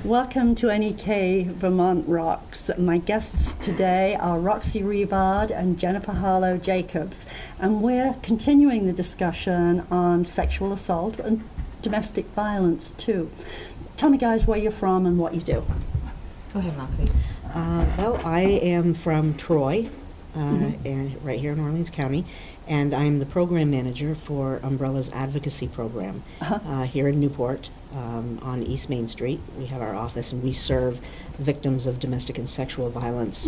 Welcome to NEK Vermont Rocks. My guests today are Roxy Rebard and Jennifer Harlow Jacobs, and we're continuing the discussion on sexual assault and domestic violence too. Tell me, guys, where you're from and what you do. Go ahead, Roxy. Well, I am from Troy, and right here in Orleans County, and I'm the program manager for Umbrella's advocacy program here in Newport on East Main Street. We have our office, and we serve victims of domestic and sexual violence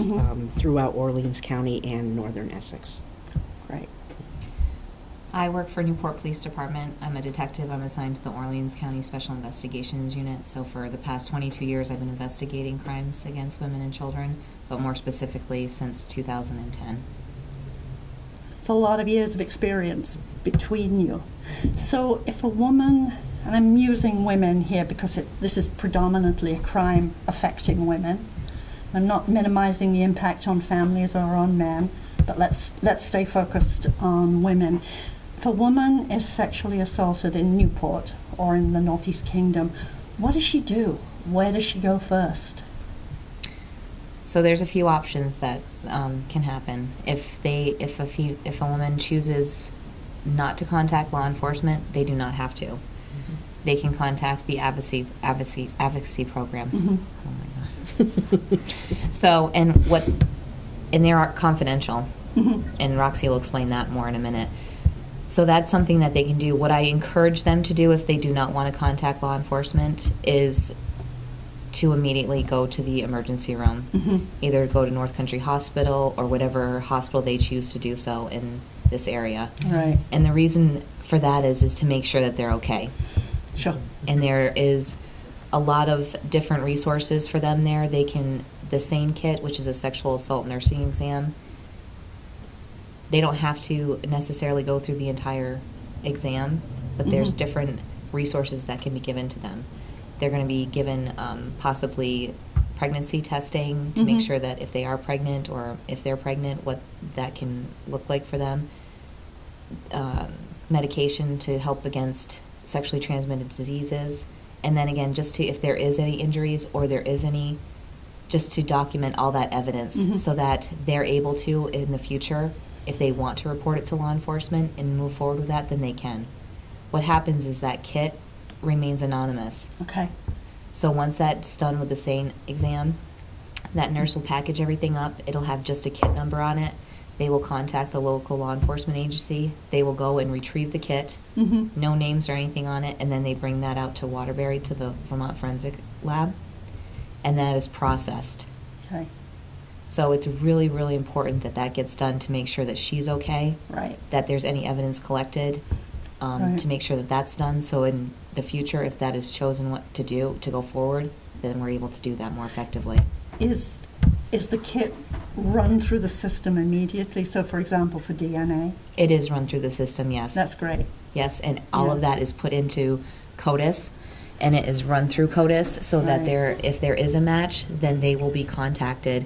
throughout Orleans County and northern Essex. Great. I work for Newport Police Department. I'm a detective. I'm assigned to the Orleans County Special Investigations Unit. So for the past 22 years, I've been investigating crimes against women and children, but more specifically since 2010. It's a lot of years of experience between you. So if a woman, and I'm using women here because this is predominantly a crime affecting women. I'm not minimizing the impact on families or on men, but let's stay focused on women. If a woman is sexually assaulted in Newport or in the Northeast Kingdom, what does she do? Where does she go first? So there's a few options that can happen. If a woman chooses not to contact law enforcement, they do not have to. They can contact the advocacy program. Oh my God. So, and they are confidential, and Roxy will explain that more in a minute. So that's something that they can do. What I encourage them to do if they do not want to contact law enforcement is to immediately go to the emergency room. Either go to North Country Hospital or whatever hospital they choose to do so in this area. Right. And the reason for that is to make sure that they're okay. Sure. And there is a lot of different resources for them there. The SANE kit, which is a sexual assault nursing exam, they don't have to necessarily go through the entire exam, but there's different resources that can be given to them. They're going to be given possibly pregnancy testing to make sure that if they are pregnant or if they're pregnant, what that can look like for them. Medication to help against sexually transmitted diseases. And then again, just to, if there is any injuries or there is any, just to document all that evidence so that they're able to, in the future, if they want to report it to law enforcement and move forward with that, then they can. What happens is that kit remains anonymous. Okay. So once that's done with the SANE exam, that nurse will package everything up. It'll have just a kit number on it. They will contact the local law enforcement agency. They will go and retrieve the kit, no names or anything on it, and then they bring that out to Waterbury to the Vermont Forensic Lab, and that is processed. Okay. So it's really, really important that that gets done to make sure that she's okay, Right. that there's any evidence collected, Right. to make sure that that's done. So in the future, if that is chosen what to do to go forward, then we're able to do that more effectively. Is the kit run through the system immediately? So, for example, for DNA? It is run through the system, yes. That's great. Yes, and all of that is put into CODIS, and it is run through CODIS so that if there is a match, then they will be contacted.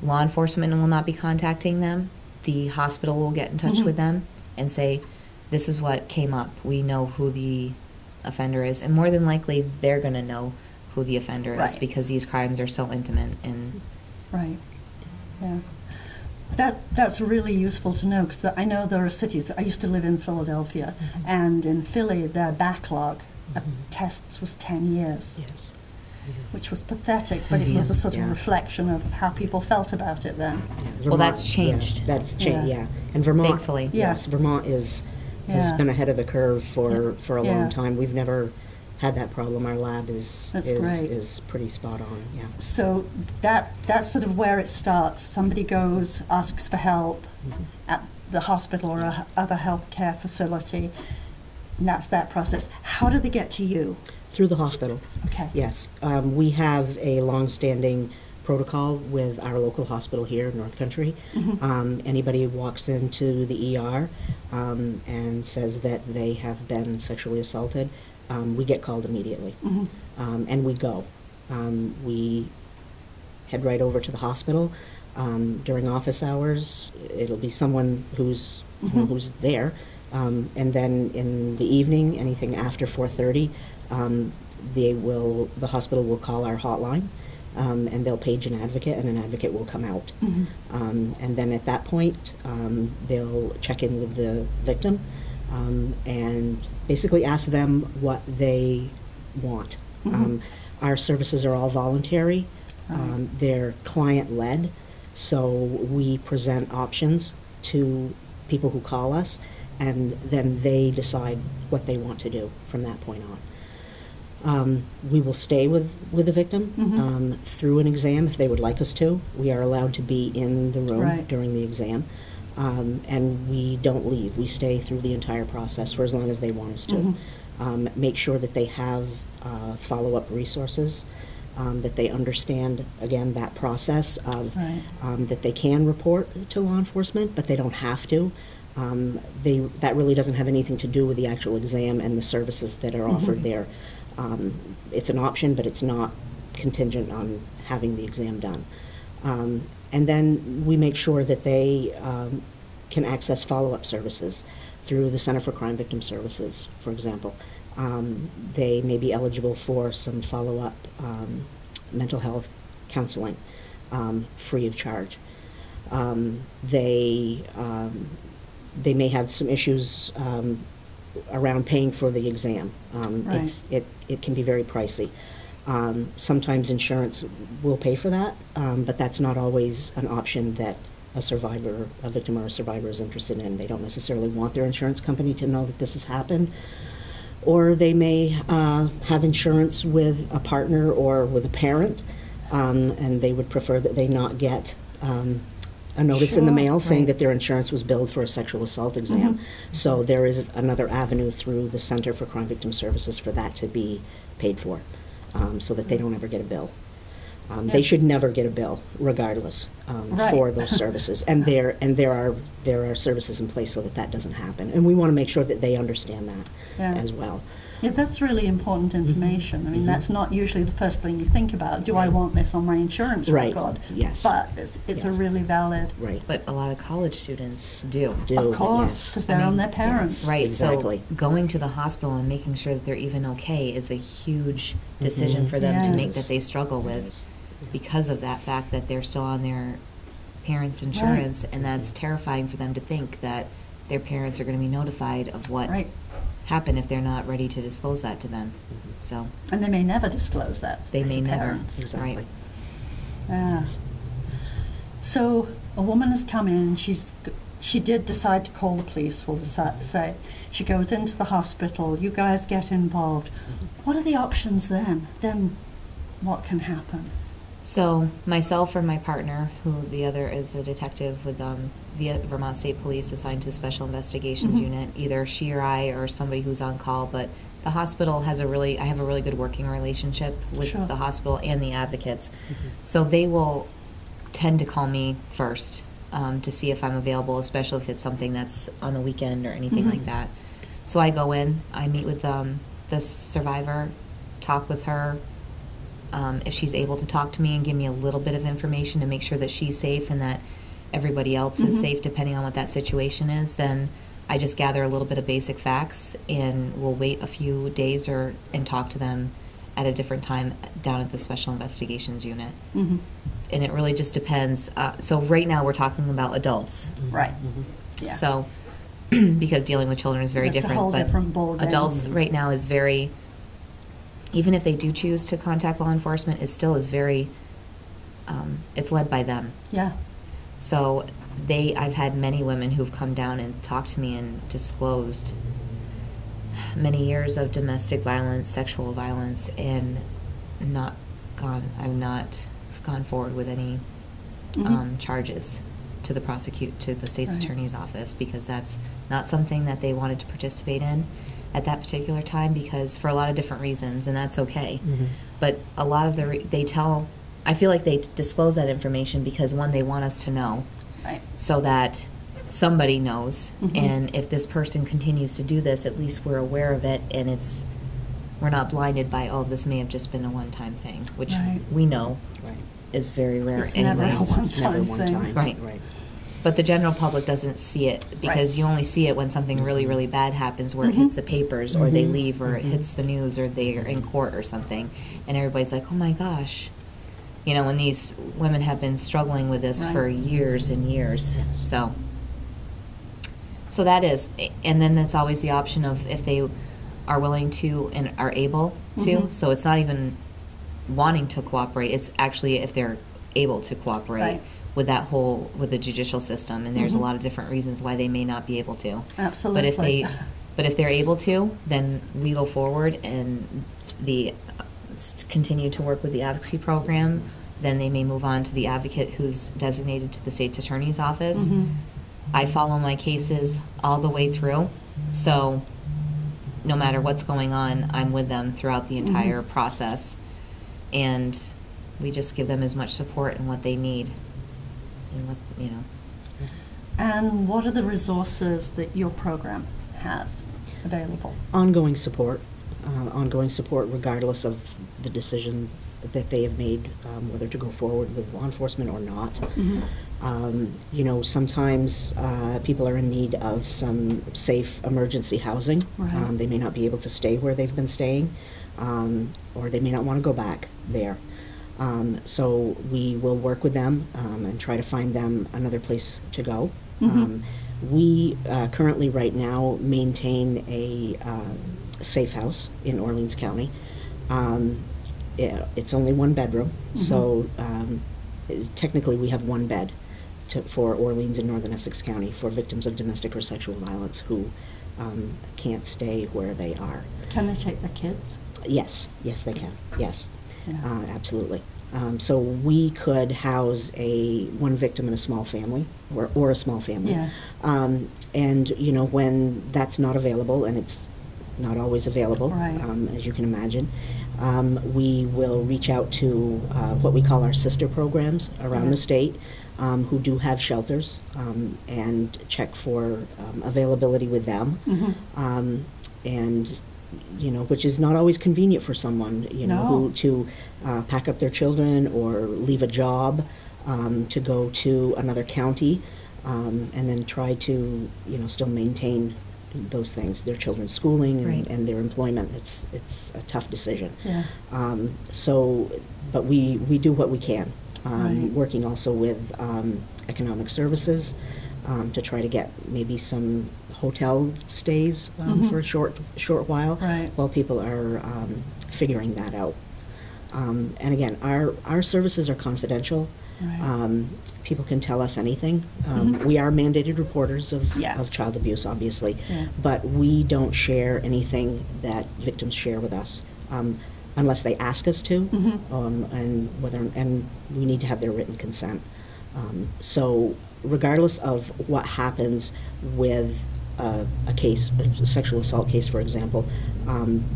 Law enforcement will not be contacting them. The hospital will get in touch with them and say, this is what came up. We know who the offender is. And more than likely, they're going to know who the offender is because these crimes are so intimate. And Right. Yeah. That's really useful to know, because I know there are cities. I used to live in Philadelphia, and in Philly, their backlog of tests was 10 years. Yes. Which was pathetic, but it was a sort of reflection of how people felt about it then. well, that's changed. Yeah, that's changed, Yeah. And Vermont, Thankfully. yes, Vermont has been ahead of the curve for a Yeah. long time. We've never had that problem. Our lab is pretty spot on. Yeah. So that's sort of where it starts. Somebody goes, asks for help at the hospital or a other healthcare facility, and that's that process. How do they get to you? Through the hospital. Okay. Yes. We have a long-standing protocol with our local hospital here in North Country. Anybody who walks into the ER and says that they have been sexually assaulted, we get called immediately. And we go. We head right over to the hospital. During office hours, it'll be someone who's who's there. And then in the evening, anything after 4:30, the hospital will call our hotline, and they'll page an advocate, and an advocate will come out. And then at that point, they'll check in with the victim and basically ask them what they want. Our services are all voluntary. They're client-led, so we present options to people who call us, and then they decide what they want to do from that point on. We will stay with the victim through an exam if they would like us to. We are allowed to be in the room during the exam, and we don't leave. We stay through the entire process for as long as they want us to. Make sure that they have follow-up resources, that they understand, again, that process of that they can report to law enforcement, but they don't have to. That really doesn't have anything to do with the actual exam and the services that are offered there. It's an option, but it's not contingent on having the exam done. And then we make sure that they can access follow-up services through the Center for Crime Victim Services, for example. They may be eligible for some follow-up mental health counseling free of charge. They may have some issues around paying for the exam. It can be very pricey. Sometimes insurance will pay for that, but that's not always an option that a victim or a survivor is interested in. They don't necessarily want their insurance company to know that this has happened. Or they may have insurance with a partner or with a parent, and they would prefer that they not get a notice in the mail saying that their insurance was billed for a sexual assault exam. So there is another avenue through the Center for Crime Victim Services for that to be paid for, so that they don't ever get a bill. They should never get a bill, regardless, for those services. And there are services in place so that that doesn't happen. And we want to make sure that they understand that as well. Yeah, that's really important information. I mean, that's not usually the first thing you think about. Do I want this on my insurance record? Yes. But it's a really valid. But a lot of college students do. Of course, because they're on their parents. Right. Exactly. So going to the hospital and making sure that they're even okay is a huge decision for them to make that they struggle with, because of that fact that they're still on their parents' insurance, and that's terrifying for them to think that their parents are going to be notified of what happened if they're not ready to disclose that to them. So. And they may never disclose that. They may never. Parents. Exactly. Right. Yeah. So a woman has come in. She did decide to call the police. We'll say she goes into the hospital. You guys get involved. What are the options then? Then what can happen? So myself or my partner, who the other is a detective with via Vermont State Police assigned to the Special Investigations Unit, either she or I or somebody who's on call, but the hospital has I have a really good working relationship with the hospital and the advocates. So they will tend to call me first to see if I'm available, especially if it's something that's on the weekend or anything like that. So I go in, I meet with the survivor, talk with her. If she's able to talk to me and give me a little bit of information to make sure that she's safe and that everybody else is safe, depending on what that situation is, then I just gather a little bit of basic facts and we'll wait a few days and talk to them at a different time down at the Special Investigations Unit. And it really just depends. So right now we're talking about adults. Right. Yeah. So because dealing with children is very different. A whole but different ballgame. Adults right now is very... Even if they do choose to contact law enforcement, it still is very, it's led by them. Yeah. So I've had many women who've come down and talked to me and disclosed many years of domestic violence, sexual violence, and I've not gone forward with any charges to the state's attorney's office, because that's not something that they wanted to participate in at that particular time, because for a lot of different reasons, and that's okay. But a lot of I feel like they disclose that information because, one, they want us to know, so that somebody knows, and if this person continues to do this, at least we're aware of it, and we're not blinded by, oh, this may have just been a one-time thing, which we know is very rare it's anyway. Never a one-time thing. Right. But the general public doesn't see it because you only see it when something really, really bad happens where it hits the papers or they leave or it hits the news or they're in court or something. And everybody's like, oh my gosh. You know, when these women have been struggling with this for years and years. So that is. And then that's always the option of if they are willing to and are able to. So it's not even wanting to cooperate. It's actually if they're able to cooperate. With with the judicial system, and there's a lot of different reasons why they may not be able to. Absolutely. But if they're able to, then we go forward and continue to work with the advocacy program. Then they may move on to the advocate who's designated to the state's attorney's office. I follow my cases all the way through, so no matter what's going on, I'm with them throughout the entire process, and we just give them as much support and what they need. And what, you know. And what are the resources that your program has available? Ongoing support regardless of the decision that they have made, whether to go forward with law enforcement or not. You know, sometimes people are in need of some safe emergency housing. They may not be able to stay where they've been staying, or they may not want to go back there. So we will work with them and try to find them another place to go. We currently right now maintain a safe house in Orleans County. It's only one bedroom, so technically we have one bed for Orleans and Northern Essex County for victims of domestic or sexual violence who can't stay where they are. Can they take their kids? Yes, they can, yes. Absolutely. So we could house one victim in a small family, or a small family. And, you know, when that's not available, and it's not always available, as you can imagine, we will reach out to what we call our sister programs around the state, who do have shelters, and check for availability with them. And you know, which is not always convenient for someone, you know, who to pack up their children or leave a job to go to another county, and then try to, you know, still maintain those things, their children's schooling and their employment. It's a tough decision. But we do what we can, working also with economic services to try to get maybe some hotel stays for a short while while people are figuring that out. And again, our services are confidential. People can tell us anything. We are mandated reporters of child abuse, obviously, but we don't share anything that victims share with us unless they ask us to, and we need to have their written consent. So regardless of what happens with a case, a sexual assault case, for example,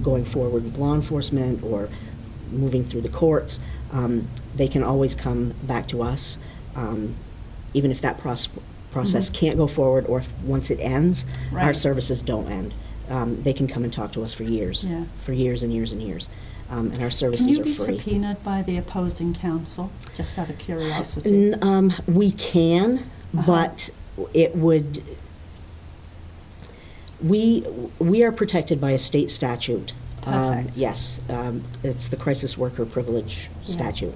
going forward with law enforcement or moving through the courts, they can always come back to us, even if that process can't go forward, or if once it ends, our services don't end. They can come and talk to us for years, for years and years and years. And our services are free. Can you be subpoenaed by the opposing counsel, just out of curiosity? We can, but it would... We are protected by a state statute. Perfect. Yes, it's the crisis worker privilege statute.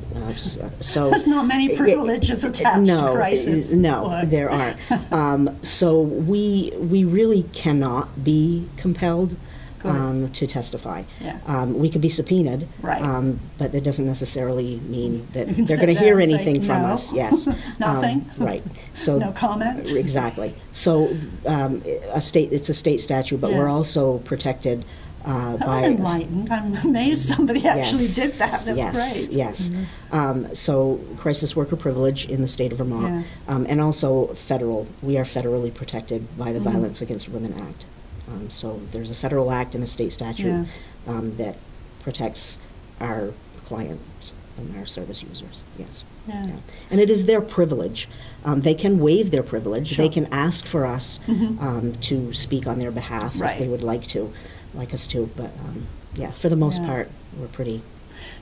So there's not many privileges attached to crisis work. There aren't. So we really cannot be compelled to testify. We can be subpoenaed, but that doesn't necessarily mean that they're going to hear anything from us. Yes, nothing. Right. So no comment. Exactly. So it's a state statute, but we're also protected. That was enlightened. I'm amazed somebody actually did that. That's great. Yes. So crisis worker privilege in the state of Vermont, and also federal. We are federally protected by the Violence Against Women Act. So there's a federal act and a state statute that protects our clients and our service users. Yes. And it is their privilege. They can waive their privilege. They can ask for us to speak on their behalf if they would like us to. But for the most part, we're pretty.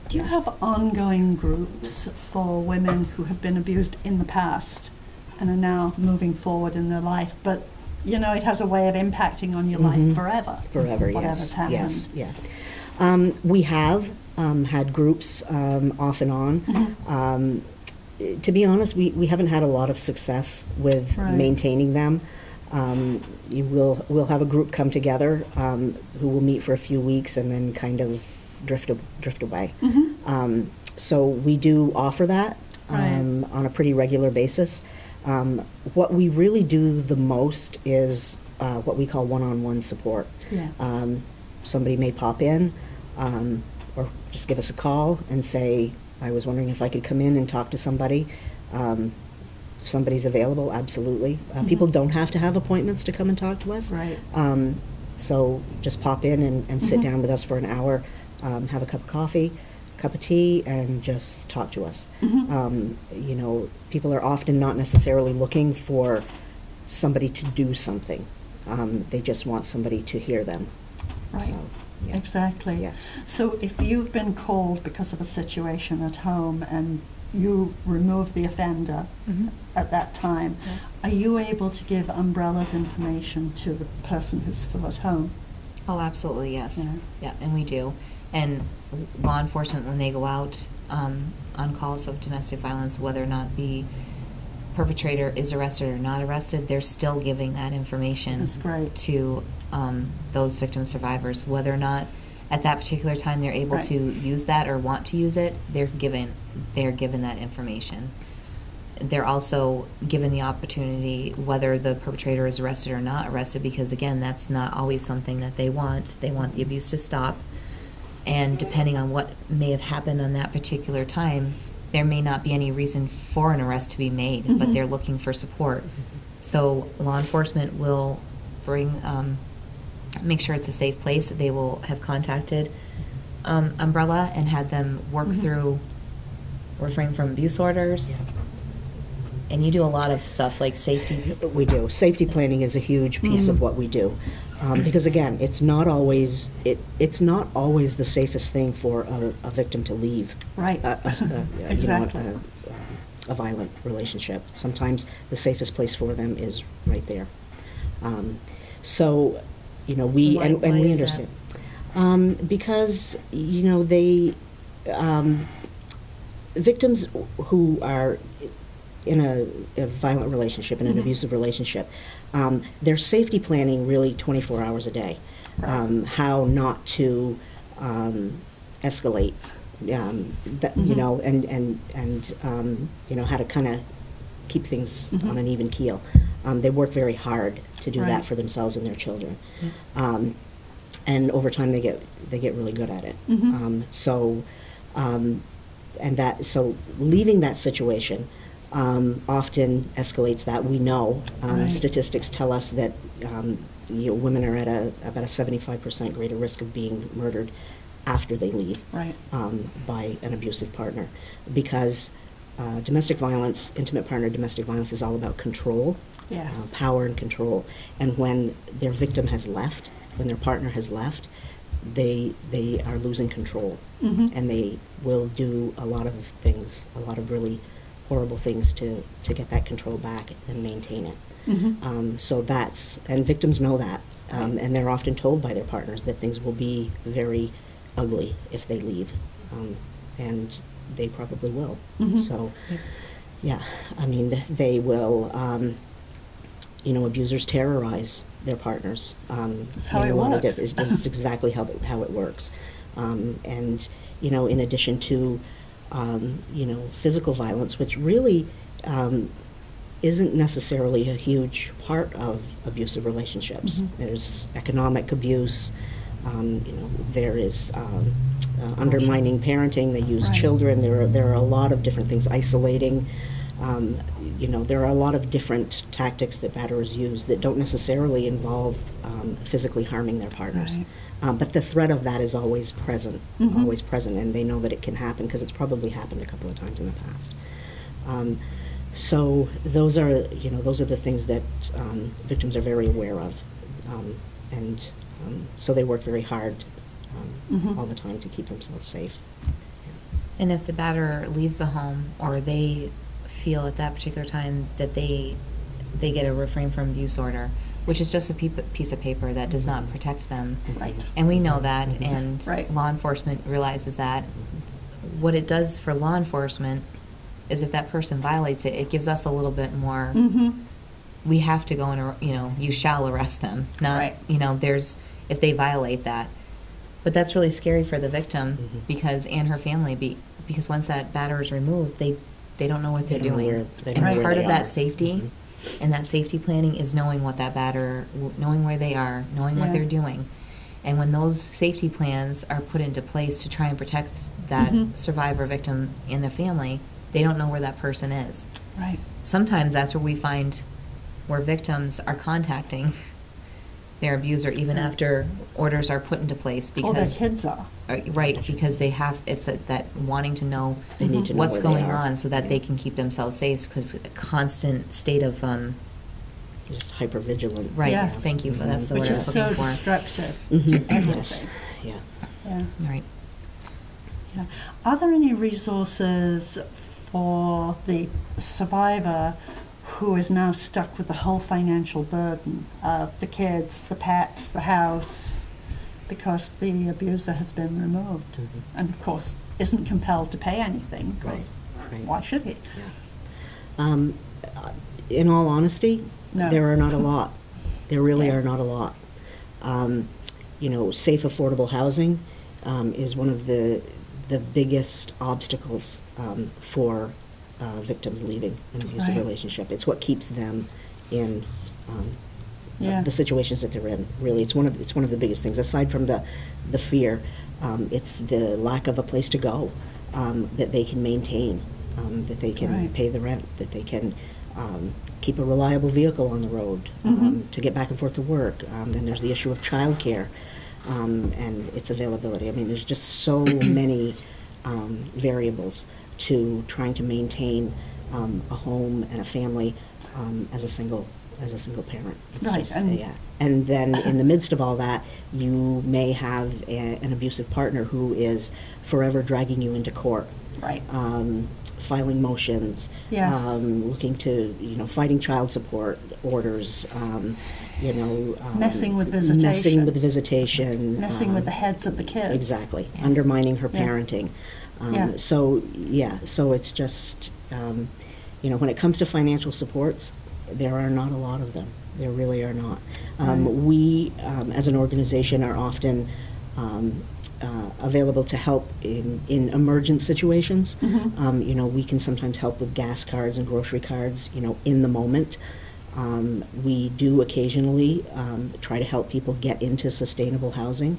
Do you have ongoing groups for women who have been abused in the past and are now moving forward in their life. But, you know, it has a way of impacting on your life forever. Forever, whatever's yes. happened. Yes, yeah. We have had groups off and on. To be honest, we haven't had a lot of success with maintaining them. We'll have a group come together who will meet for a few weeks and then kind of drift away. So we do offer that on a pretty regular basis. What we really do the most is what we call one-on-one support. Yeah. Somebody may pop in or just give us a call and say, I was wondering if I could come in and talk to somebody. If somebody's available, absolutely. People don't have to have appointments to come and talk to us. Right. So just pop in and sit down with us for an hour, have a cup of coffee, cup of tea, and just talk to us. You know, people are often not necessarily looking for somebody to do something. They just want somebody to hear them. Right. So, yeah. Exactly. Yes. So if you've been called because of a situation at home and you remove the offender at that time, Yes. are you able to give Umbrella's information to the person who's still at home? Oh, absolutely, yes. Yeah. Yeah, and we do. And law enforcement, when they go out on calls of domestic violence, whether or not the perpetrator is arrested or not arrested, they're still giving that information That's great. to those victim survivors. Whether or not at that particular time they're able to use that or want to use it, they're given that information. They're also given the opportunity whether the perpetrator is arrested or not arrested, because again, that's not always something that they want. They want the abuse to stop, and depending on what may have happened on that particular time, there may not be any reason for an arrest to be made, but they're looking for support. So law enforcement will bring, make sure it's a safe place. They will have contacted Umbrella and had them work through refrain from abuse orders. And you do a lot of stuff like safety. We do. Safety planning is a huge piece of what we do, because again, it's not always the safest thing for a victim to leave. Right. Exactly. You know, a violent relationship. Sometimes the safest place for them is right there. So, you know, we Why we is understand because you know victims who are in a violent relationship, in an abusive relationship, their safety planning really 24 hours a day. How not to escalate, you know, and you know, how to kind of keep things on an even keel. They work very hard to do that for themselves and their children. And over time they get really good at it. So leaving that situation often escalates that. We know statistics tell us that you know, women are at about a 75% greater risk of being murdered after they leave by an abusive partner, because domestic violence, intimate partner domestic violence, is all about control, power and control. And when their victim has left, when their partner has left, they are losing control, and they will do a lot of things, a lot of really horrible things to get that control back and maintain it. So and victims know that, and they're often told by their partners that things will be very ugly if they leave, and they probably will. So, yeah, I mean, they will, you know, abusers terrorize their partners. That's how it works. It's exactly how it works. And, you know, in addition to, you know, physical violence, which really isn't necessarily a huge part of abusive relationships. There's economic abuse, you know, there is undermining parenting, they use children, there are a lot of different things, isolating. You know, there are a lot of different tactics that batterers use that don't necessarily involve physically harming their partners. But the threat of that is always present, and they know that it can happen because it's probably happened a couple of times in the past. So those are the things that victims are very aware of, and so they work very hard all the time to keep themselves safe. And if the batterer leaves the home, or they feel at that particular time that they get a refrain from abuse order, which is just a piece of paper that does not protect them. Right. And we know that, and Right. law enforcement realizes that. What it does for law enforcement is if that person violates it, it gives us a little bit more, we have to go and, you shall arrest them. Not, Right. If they violate that. But that's really scary for the victim and her family, because once that batter is removed, they don't know what they're doing. And part of that safety and that safety planning is knowing what that knowing where they are, knowing what they're doing. And when those safety plans are put into place to try and protect that survivor, victim, and their family, they don't know where that person is. Right. Sometimes that's where we find where victims are contacting their abuser even after orders are put into place, because their kids are. Right, because they have, that wanting to know They need to know what's where going they are. on so that they can keep themselves safe, because a constant state of Just hypervigilant. right. Yes. Thank you. That's the word Which I is was so looking for. destructive Mhm. to everything. Yes. Yeah. Yeah. Right. Yeah. Are there any resources for the survivor who is now stuck with the whole financial burden of the kids, the pets, the house, because the abuser has been removed, and of course isn't compelled to pay anything? 'Cause Right. why should he? In all honesty, No. there are not a lot. There really Yeah. are not a lot. Safe, affordable housing is one of the biggest obstacles for victims leaving an abusive Right. relationship. It's what keeps them in Yeah. the situations that they're in. Really, it's one of the biggest things. Aside from the fear, it's the lack of a place to go that they can maintain, that they can Right. pay the rent, that they can keep a reliable vehicle on the road to get back and forth to work. Then there's the issue of childcare and its availability. I mean, there's just so many variables to trying to maintain a home and a family as a single parent. It's Right, just, and- yeah. And then in the midst of all that, you may have an abusive partner who is forever dragging you into court. Right. Filing motions, Yes. looking to, fighting child support orders, Messing with messing with visitation. visitation, Messing with the heads of the kids. exactly, Yes. undermining her Yeah. parenting. Yeah. So it's just, when it comes to financial supports, there are not a lot of them. There really are not. Right. We, as an organization, are often available to help in emergent situations. We can sometimes help with gas cards and grocery cards, in the moment. We do occasionally try to help people get into sustainable housing.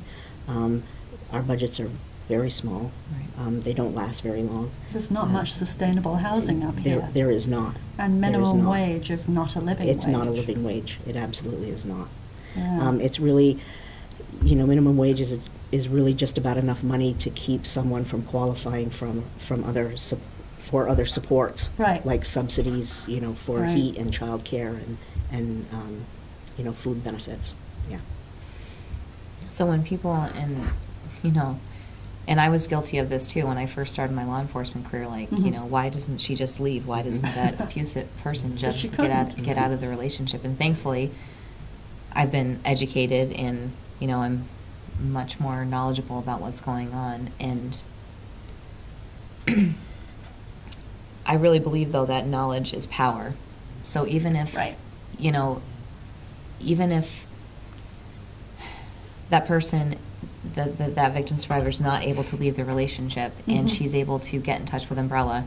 Our budgets are very small. Right. They don't last very long. There's not much sustainable housing up here. There is not. And There is minimum not. wage is not a living wage. It's not a living wage. It absolutely is not. Yeah. It's really, minimum wage is really just about enough money to keep someone from qualifying for other supports. Right. Like subsidies, for Right. heat and childcare and food benefits. Yeah. So when people, and I was guilty of this too when I first started my law enforcement career, why doesn't she just leave? Why doesn't that abusive person just she get out of the relationship? And thankfully, I've been educated and, I'm much more knowledgeable about what's going on. And I really believe, though, that knowledge is power. So even if, Right. Even if that person, that victim survivor is not able to leave the relationship and she's able to get in touch with Umbrella,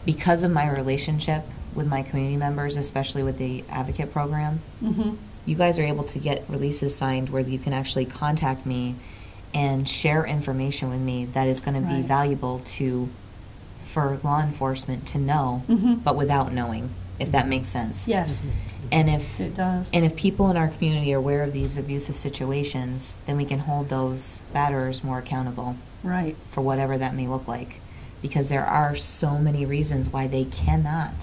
because of my relationship with my community members, especially with the advocate program, you guys are able to get releases signed where you can actually contact me and share information with me that is going to be Right. valuable for law enforcement to know, but without knowing, if that makes sense. Yes, And if it does. and if people in our community are aware of these abusive situations, then we can hold those batterers more accountable Right. for whatever that may look like. Because there are so many reasons why they cannot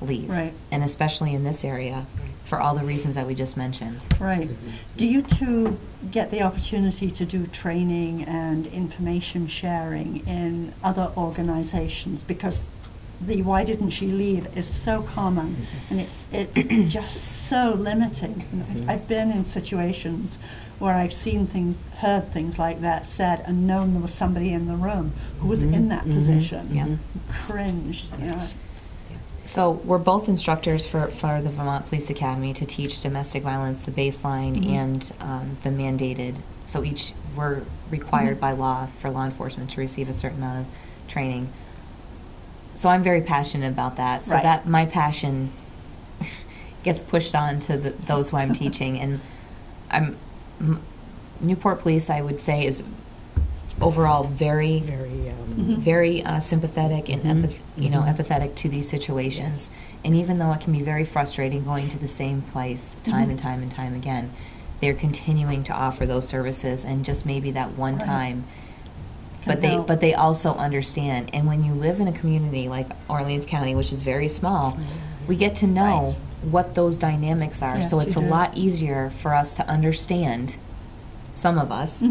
leave. Right. And especially in this area, for all the reasons that we just mentioned. Right. Do you two get the opportunity to do training and information sharing in other organizations? Because the why didn't she leave is so common, and it's just so limiting. I've been in situations where I've seen things, heard things like that said, and known there was somebody in the room who was in that position. Yeah. Cringed, you know. So we're both instructors for the Vermont Police Academy to teach domestic violence, the baseline, and the mandated. So we're required by law for law enforcement to receive a certain amount of training. So I'm very passionate about that. So that my passion gets pushed on to those who I'm teaching, and Newport Police, I would say, is overall very sympathetic and empathetic to these situations. And even though it can be very frustrating going to the same place time and time and time again, they're continuing to offer those services, and just maybe that one time. But they also understand. And when you live in a community like Orleans County, which is very small, we get to know what those dynamics are. Yes, so it's a lot easier for us to understand, some of us.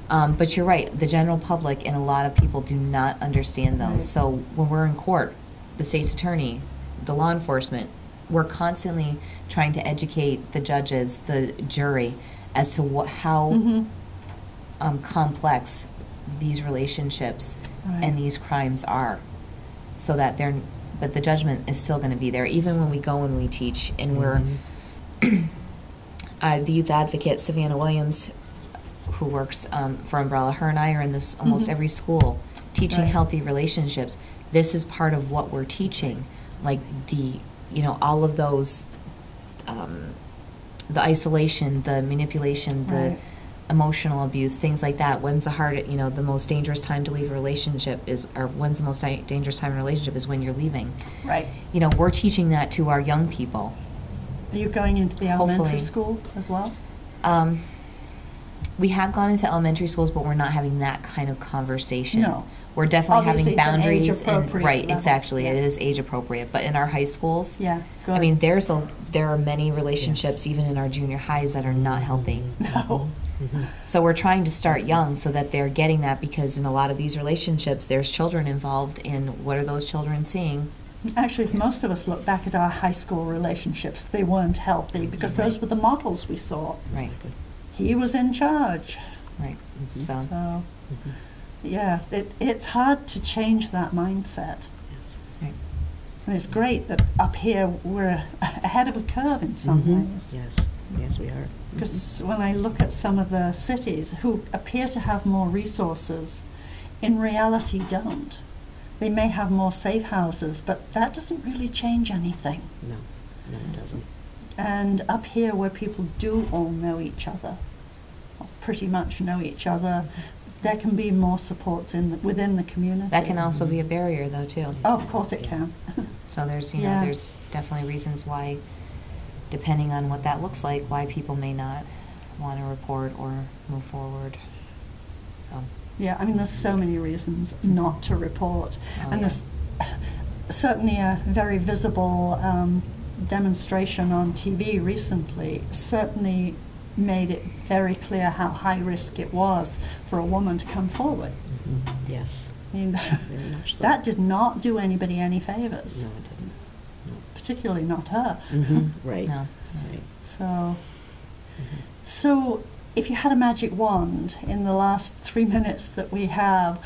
But you're right, the general public and a lot of people do not understand those. So when we're in court, the state's attorney, the law enforcement, we're constantly trying to educate the judges, the jury, as to how complex these relationships and these crimes are, so that but the judgment is still going to be there, even when we go and we teach. And we're the youth advocate, Savannah Williams, who works for Umbrella, her and I are in this almost every school teaching healthy relationships. This is part of what we're teaching, like all of those, the isolation, the manipulation, the emotional abuse, things like that. When's the most dangerous time to leave a relationship when's the most dangerous time in a relationship is when you're leaving. Right. We're teaching that to our young people. Are you going into the elementary school as well? We have gone into elementary schools, but we're not having that kind of conversation. No. We're definitely Obviously, having boundaries. it's an age-appropriate level. Exactly. Yeah. It is age appropriate. But in our high schools, good. I mean, there are many relationships, even in our junior highs, that are not healthy. No. So we're trying to start young so that they're getting that, because in a lot of these relationships, there's children involved, and what are those children seeing? Actually, if most of us look back at our high school relationships, they weren't healthy, because those were the models we saw. Right. He was in charge. Right. So yeah, it's hard to change that mindset. Yes. Right. And it's great that up here we're ahead of the curve in some ways. Yes, we are. Because when I look at some of the cities who appear to have more resources, in reality don't. They may have more safe houses, but that doesn't really change anything. No, it doesn't. And up here, where people do all know each other, or pretty much know each other, there can be more supports within the community. That can also be a barrier, though, too. Oh, of course it can. So there's there's definitely reasons why, depending on what that looks like, why people may not want to report or move forward. So. Yeah, I mean, there's so many reasons not to report. And there's certainly a very visible demonstration on TV recently certainly made it very clear how high risk it was for a woman to come forward. Yes. I mean, Very much so. that did not do anybody any favors. No, it didn't. No. Particularly not her. Right. No. Right. So if you had a magic wand in the last 3 minutes that we have,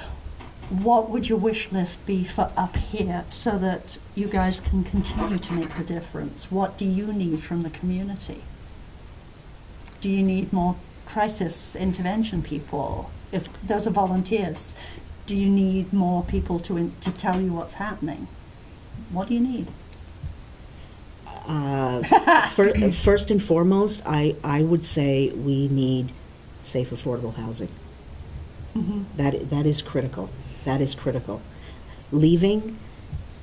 what would your wish list be for up here so that you guys can continue to make the difference? What do you need from the community? Do you need more crisis intervention people? If those are volunteers, do you need more people to tell you what's happening? What do you need? First and foremost, I would say we need safe, affordable housing. That is critical. That is critical. Leaving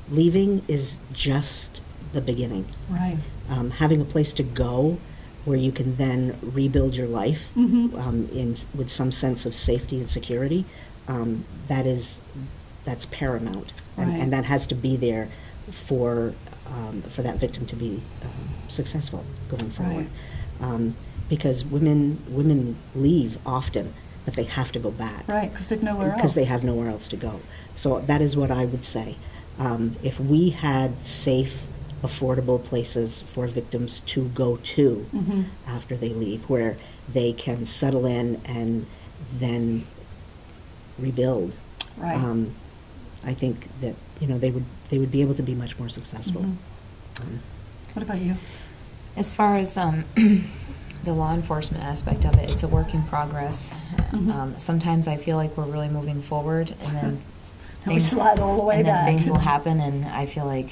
is just the beginning. Right. Having a place to go where you can then rebuild your life with some sense of safety and security, that's paramount, and that has to be there for that victim to be successful going forward. Because women leave often, but they have to go back. Right, because they've nowhere else. Because they have nowhere else to go. So that is what I would say. If we had safe, affordable places for victims to go to after they leave, where they can settle in and then rebuild, Right. I think that, you know, they would be able to be much more successful. What about you? As far as the law enforcement aspect of it, it's a work in progress. Sometimes I feel like we're really moving forward, and then And we slide all the way and then back. things will happen, and I feel like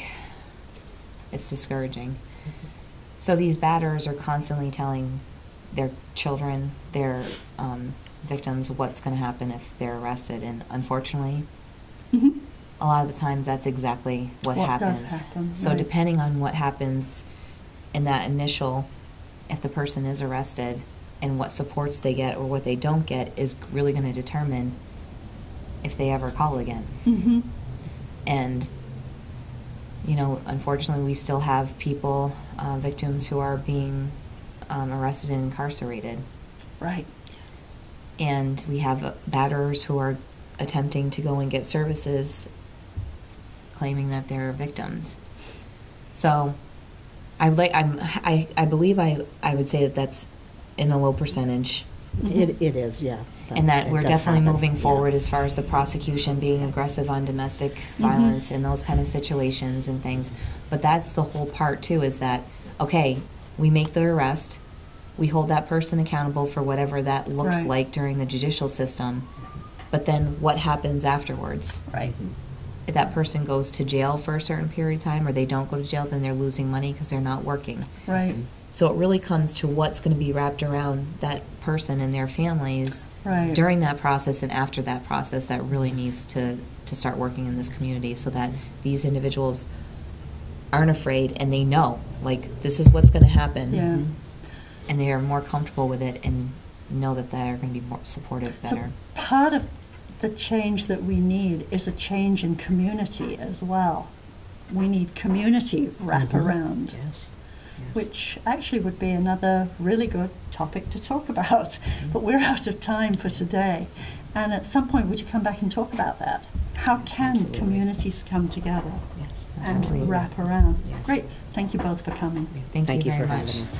it's discouraging. So these batterers are constantly telling their children, their victims, what's going to happen if they're arrested, and unfortunately, a lot of the times that's exactly what What happens. does happen, So right. depending on what happens in that initial, if the person is arrested, and what supports they get or what they don't get is really going to determine if they ever call again. And, you know, unfortunately, we still have people, victims who are being arrested and incarcerated. Right. And we have batterers who are attempting to go and get services, claiming that they're victims. So, I believe I would say that that's in a low percentage, It is, yeah. and that it we're does definitely happen, moving yeah. forward as far as the prosecution being aggressive on domestic violence and those kind of situations and things. But that's the whole part too, is that, okay, we make the arrest, we hold that person accountable for whatever that looks Right. like during the judicial system, but then what happens afterwards? Right. If that person goes to jail for a certain period of time, or they don't go to jail, then they're losing money because they're not working. Right. So it really comes to what's going to be wrapped around that person and their families Right. during that process and after that process that really needs to start working in this community, so that these individuals aren't afraid and they know, like, this is what's going to happen. Yeah. And they are more comfortable with it and know that they are going to be more supportive better. So part of the change that we need is a change in community as well. We need community wraparound. Yes. Which actually would be another really good topic to talk about. But we're out of time for today. And at some point, would you come back and talk about that? How can Absolutely. communities come together Yes, and absolutely. wrap around? Yes. Great. Thank you both for coming. Thank you very for much. having us.